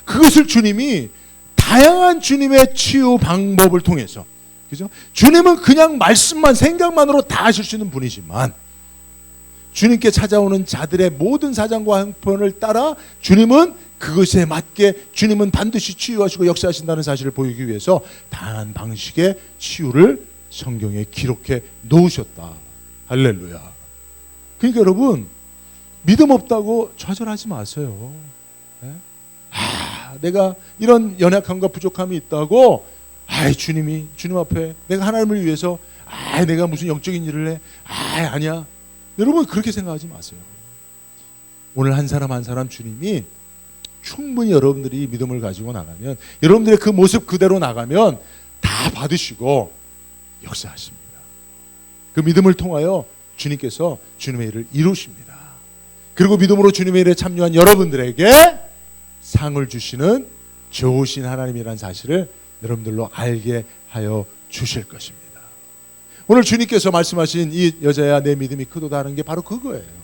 그것을 주님이 다양한 주님의 치유 방법을 통해서, 그죠? 주님은 그냥 말씀만, 생각만으로 다 하실 수 있는 분이지만 주님께 찾아오는 자들의 모든 사정과 형편을 따라 주님은 그것에 맞게 주님은 반드시 치유하시고 역사하신다는 사실을 보이기 위해서 다양한 방식의 치유를 성경에 기록해 놓으셨다. 할렐루야. 그러니까 여러분, 믿음 없다고 좌절하지 마세요. 내가 이런 연약함과 부족함이 있다고 주님 앞에 내가 하나님을 위해서 내가 무슨 영적인 일을 해 아니야. 여러분 그렇게 생각하지 마세요. 오늘 한 사람 한 사람 주님이 충분히 여러분들이 믿음을 가지고 나가면, 여러분들의 그 모습 그대로 나가면 다 받으시고 역사하십니다. 그 믿음을 통하여 주님께서 주님의 일을 이루십니다. 그리고 믿음으로 주님의 일에 참여한 여러분들에게 상을 주시는 좋으신 하나님이라는 사실을 여러분들로 알게 하여 주실 것입니다. 오늘 주님께서 말씀하신 이 여자야 내 믿음이 크도다는 게 바로 그거예요.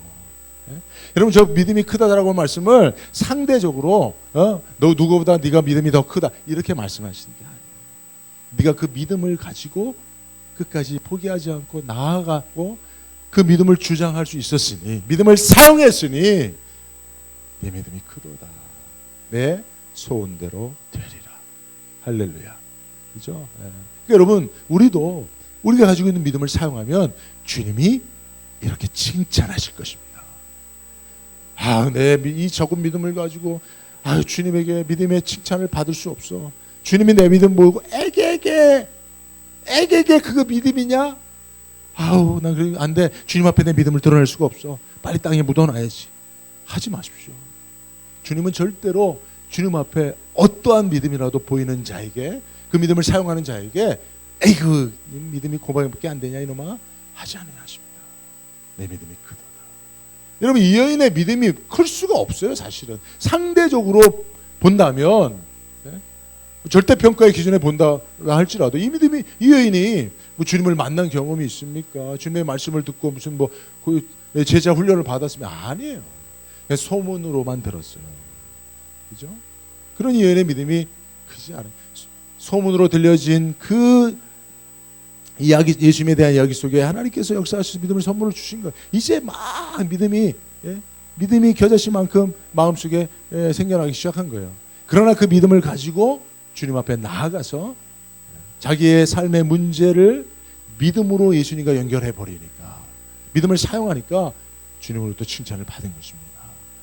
여러분 저 믿음이 크다라고 말씀을 상대적으로 너 누구보다 네가 믿음이 더 크다 이렇게 말씀하시는 게 아니에요. 네가 그 믿음을 가지고 끝까지 포기하지 않고 나아가고 그 믿음을 주장할 수 있었으니, 믿음을 사용했으니 내 믿음이 크도다. 내 소원대로 되리라. 할렐루야. 그죠? 그러니까 여러분 우리가 가지고 있는 믿음을 사용하면 주님이 이렇게 칭찬하실 것입니다. 내 이 적은 믿음을 가지고 주님에게 믿음의 칭찬을 받을 수 없어. 주님이 내 믿음 모으고 애게 그거 믿음이냐? 난 그래 안 돼. 주님 앞에 내 믿음을 드러낼 수가 없어. 빨리 땅에 묻어놔야지. 하지 마십시오. 주님은 절대로 주님 앞에 어떠한 믿음이라도 보이는 자에게, 그 믿음을 사용하는 자에게 그 믿음이 고백밖에 안 되냐 이놈아 하지 않으냐 하십니다. 내 믿음이 크도다. 여러분 이 여인의 믿음이 클 수가 없어요. 사실은 상대적으로 본다면, 절대평가의 기준에 본다 할지라도 이 여인이 주님을 만난 경험이 있습니까? 주님의 말씀을 듣고 무슨 제자 훈련을 받았으면 아니에요. 그냥 소문으로만 들었어요. 그죠? 그런 이 여인의 믿음이 크지 않아요. 소문으로 들려진 그 이야기, 예수님에 대한 이야기 속에 하나님께서 역사하셔서 믿음을 선물을 주신 거예요. 이제 막 믿음이 겨자씨 만큼 마음속에 생겨나기 시작한 거예요. 그러나 그 믿음을 가지고 주님 앞에 나아가서 자기의 삶의 문제를 믿음으로 예수님과 연결해 버리니까, 믿음을 사용하니까 주님으로부터 칭찬을 받은 것입니다.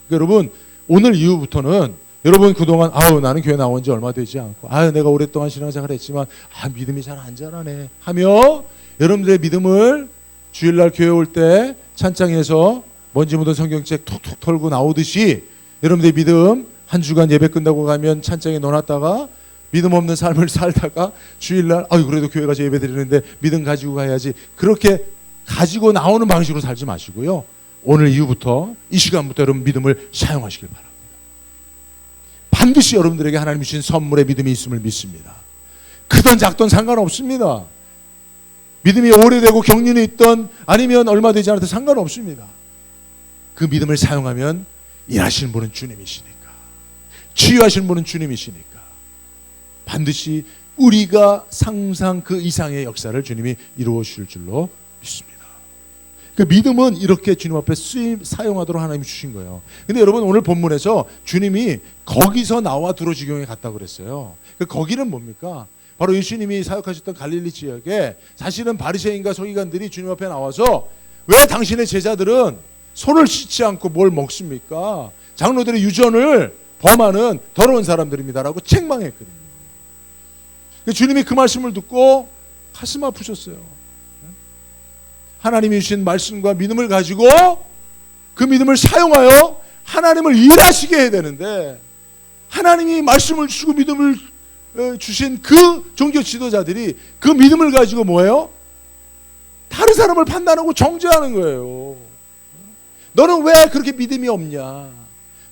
그러니까 여러분 오늘 이후부터는 여러분 그동안 나는 교회 나온 지 얼마 되지 않고 내가 오랫동안 신앙생활 했지만 믿음이 잘 안 자라네 하며 여러분들의 믿음을 주일날 교회 올 때 찬장에서 먼지 묻은 성경책 툭툭 털고 나오듯이 여러분들의 믿음 한 주간 예배 끝나고 가면 찬장에 넣어놨다가 믿음 없는 삶을 살다가 주일날 그래도 교회 가서 예배 드리는데 믿음 가지고 가야지, 그렇게 가지고 나오는 방식으로 살지 마시고요. 오늘 이후부터 이 시간부터 여러분 믿음을 사용하시길 바랍니다. 반드시 여러분들에게 하나님 주신 선물의 믿음이 있음을 믿습니다. 크든 작든 상관없습니다. 믿음이 오래되고 경륜이 있던 아니면 얼마 되지 않아도 상관없습니다. 그 믿음을 사용하면 일하시는 분은 주님이시니까, 치유하시는 분은 주님이시니까 반드시 우리가 상상 그 이상의 역사를 주님이 이루어 주실 줄로 믿습니다. 그 믿음은 이렇게 주님 앞에 사용하도록 하나님이 주신 거예요. 근데 여러분 오늘 본문에서 주님이 거기서 나와 두로 지경에 갔다고 그랬어요. 그 거기는 뭡니까? 바로 예수님이 사역하셨던 갈릴리 지역에 사실은 바리새인과 서기관들이 주님 앞에 나와서 왜 당신의 제자들은 손을 씻지 않고 뭘 먹습니까? 장로들의 유전을 범하는 더러운 사람들입니다라고 책망했거든요. 주님이 그 말씀을 듣고 가슴 아프셨어요. 하나님이 주신 말씀과 믿음을 가지고 그 믿음을 사용하여 하나님을 일하시게 해야 되는데, 하나님이 말씀을 주시고 믿음을 주신 그 종교 지도자들이 그 믿음을 가지고 뭐예요? 다른 사람을 판단하고 정죄하는 거예요. 너는 왜 그렇게 믿음이 없냐?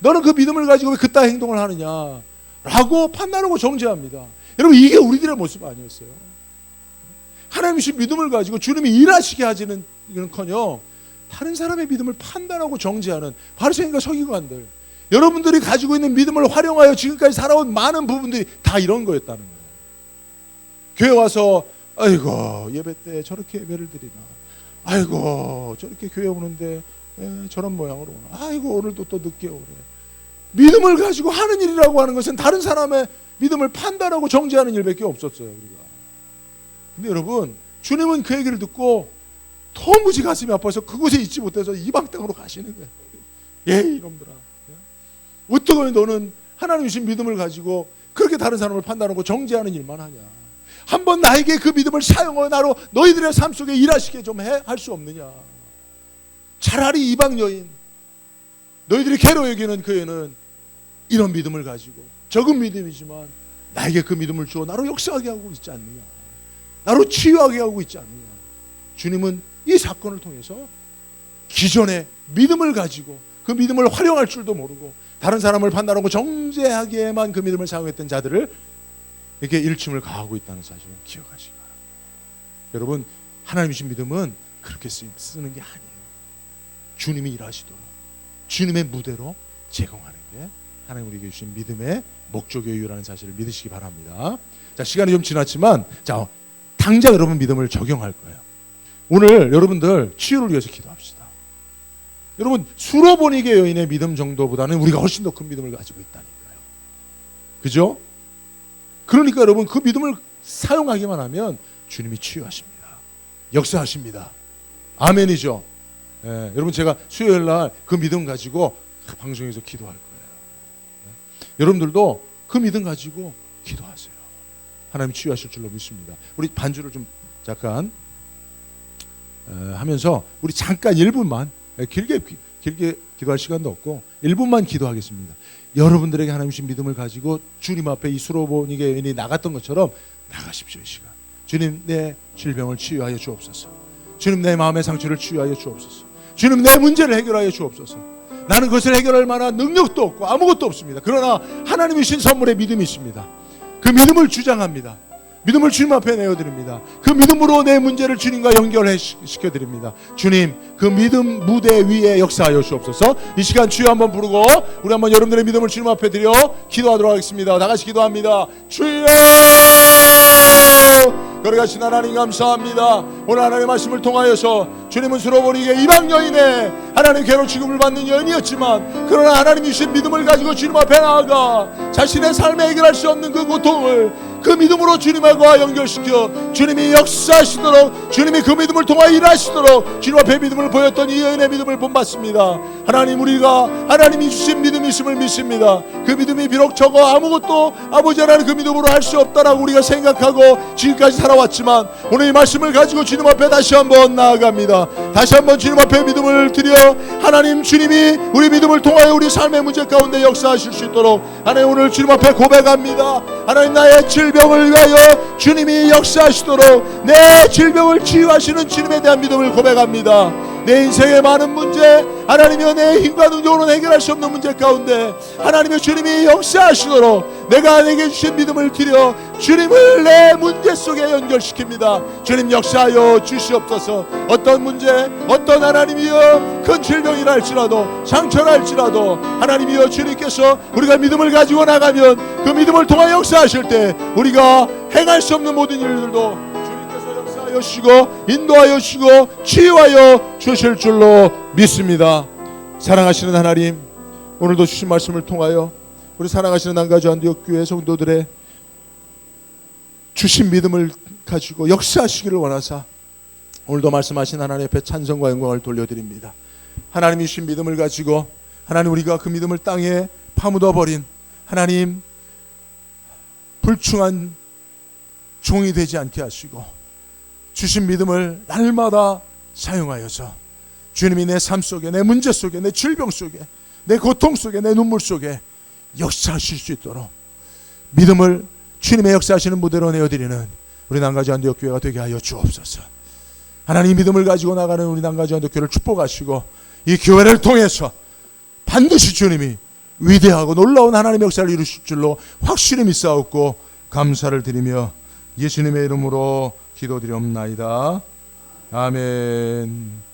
너는 그 믿음을 가지고 왜 그따위 행동을 하느냐? 라고 판단하고 정죄합니다. 여러분, 이게 우리들의 모습 아니었어요? 하나님이 주신 믿음을 가지고 주님이 일하시게 하지는 커녕 다른 사람의 믿음을 판단하고 정죄하는 바리새인과 서기관들, 여러분들이 가지고 있는 믿음을 활용하여 지금까지 살아온 많은 부분들이 다 이런 거였다는 거예요. 교회 와서 아이고 예배 때 저렇게 예배를 드리나, 아이고 저렇게 교회 오는데 저런 모양으로 오나, 아이고 오늘도 또 늦게 오래. 믿음을 가지고 하는 일이라고 하는 것은 다른 사람의 믿음을 판단하고 정죄하는 일밖에 없었어요, 우리가. 근데 여러분, 주님은 그 얘기를 듣고 도무지 가슴이 아파서 그곳에 있지 못해서 이방 땅으로 가시는 거예요. 예, 이놈들아, 어떻게 너는 하나님 주신 믿음을 가지고 그렇게 다른 사람을 판단하고 정죄하는 일만 하냐? 한번 나에게 그 믿음을 사용하여 나로 너희들의 삶 속에 일하시게 좀 할 수 없느냐? 차라리 이방 여인, 너희들이 괴로 여기는 그 애는 이런 믿음을 가지고, 적은 믿음이지만 나에게 그 믿음을 주어 나로 역사하게 하고 있지 않느냐? 나로 치유하게 하고 있지 않느냐? 주님은 이 사건을 통해서 기존의 믿음을 가지고 그 믿음을 활용할 줄도 모르고 다른 사람을 판단하고 정죄하기에만 그 믿음을 사용했던 자들을 이렇게 일침을 가하고 있다는 사실을 기억하시기 바랍니다. 여러분, 하나님 주신 믿음은 그렇게 쓰는 게 아니에요. 주님이 일하시도록 주님의 무대로 제공하는 게 하나님 우리에게 주신 믿음의 목적이라는 사실을 믿으시기 바랍니다. 자, 시간이 좀 지났지만 자, 당장 여러분 믿음을 적용할 거예요. 오늘 여러분들 치유를 위해서 기도합시다. 여러분, 수로보니게 여인의 믿음 정도보다는 우리가 훨씬 더 큰 믿음을 가지고 있다니까요. 그죠? 그러니까 여러분, 그 믿음을 사용하기만 하면 주님이 치유하십니다. 역사하십니다. 아멘이죠? 예, 여러분, 제가 수요일 날 그 믿음 가지고 방송에서 기도할 거예요. 여러분들도 그 믿음 가지고 기도하세요. 하나님 치유하실 줄로 믿습니다. 우리 반주를 좀 잠깐 하면서 우리 잠깐 1분만, 길게 기도할 시간도 없고 1분만 기도하겠습니다. 여러분들에게 하나님 주신 믿음을 가지고 주님 앞에 이 수로보니게 여인이 나갔던 것처럼 나가십시오. 이 시간 주님, 내 질병을 치유하여 주옵소서. 주님, 내 마음의 상처를 치유하여 주옵소서. 주님, 내 문제를 해결하여 주옵소서. 나는 그것을 해결할 만한 능력도 없고 아무것도 없습니다. 그러나 하나님이 주신 선물에 믿음이 있습니다. 그 믿음을 주장합니다. 믿음을 주님 앞에 내어드립니다. 그 믿음으로 내 문제를 주님과 연결시켜드립니다. 주님, 그 믿음 무대 위에 역사하여 주옵소서. 이 시간 주여 한번 부르고 우리 한번 여러분들의 믿음을 주님 앞에 드려 기도하도록 하겠습니다. 다 같이 기도합니다. 주여, 거룩하신 하나님 감사합니다. 오늘 하나님의 말씀을 통하여서 주님은 수로보니게 이방 여인의 하나님 괴로 취급을 받는 여인이었지만, 그러나 하나님이 주신 믿음을 가지고 주님 앞에 나아가 자신의 삶에 해결할 수 없는 그 고통을 그 믿음으로 주님과 연결시켜 주님이 역사하시도록, 주님이 그 믿음을 통하여 일하시도록 주님 앞에 믿음을 보였던 이 여인의 믿음을 본받습니다. 하나님, 우리가 하나님이 주신 믿음이 있음을 믿습니다. 그 믿음이 비록 적어 아무것도 아버지 하나님 그 믿음으로 할 수 없다라고 우리가 생각하고 지금까지 살아왔지만, 오늘 이 말씀을 가지고 주님 앞에 다시 한번 나아갑니다. 다시 한번 주님 앞에 믿음을 드려 하나님, 주님이 우리 믿음을 통하여 우리 삶의 문제 가운데 역사하실 수 있도록 하나님 오늘 주님 앞에 고백합니다. 하나님, 나의 질병을 위하여 주님이 역사하시도록 내 질병을 치유하시는 주님에 대한 믿음을 고백합니다. 내 인생의 많은 문제, 하나님이여 내 힘과 능력으로는 해결할 수 없는 문제 가운데 하나님이여 주님이 역사하시도록 내가 내게 주신 믿음을 드려 주님을 내 문제 속에 연결시킵니다. 주님, 역사하여 주시옵소서. 어떤 문제, 어떤 하나님이여 큰 질병이라 할지라도, 상처라 할지라도 하나님이여 주님께서 우리가 믿음을 가지고 나가면 그 믿음을 통하여 역사하실 때 우리가 행할 수 없는 모든 일들도 역사하여 주시고 인도하여 주시고 치유하여 주실 줄로 믿습니다. 사랑하시는 하나님, 오늘도 주신 말씀을 통하여 우리 사랑하시는 남가주 안디옥 교회 성도들의 주신 믿음을 가지고 역사하시기를 원하사 오늘도 말씀하신 하나님 앞에 찬송과 영광을 돌려드립니다. 하나님이 주신 믿음을 가지고 하나님, 우리가 그 믿음을 땅에 파묻어버린 하나님 불충한 종이 되지 않게 하시고 주신 믿음을 날마다 사용하여서 주님이 내 삶 속에, 내 문제 속에, 내 질병 속에, 내 고통 속에, 내 눈물 속에 역사하실 수 있도록 믿음을 주님의 역사하시는 무대로 내어드리는 우리 남가주 안디옥 교회가 되게 하여 주옵소서. 하나님 믿음을 가지고 나가는 우리 남가주 안디옥 교회를 축복하시고 이 교회를 통해서 반드시 주님이 위대하고 놀라운 하나님의 역사를 이루실 줄로 확실히 믿사옵고 감사를 드리며 예수님의 이름으로 기도드리옵나이다. 아멘.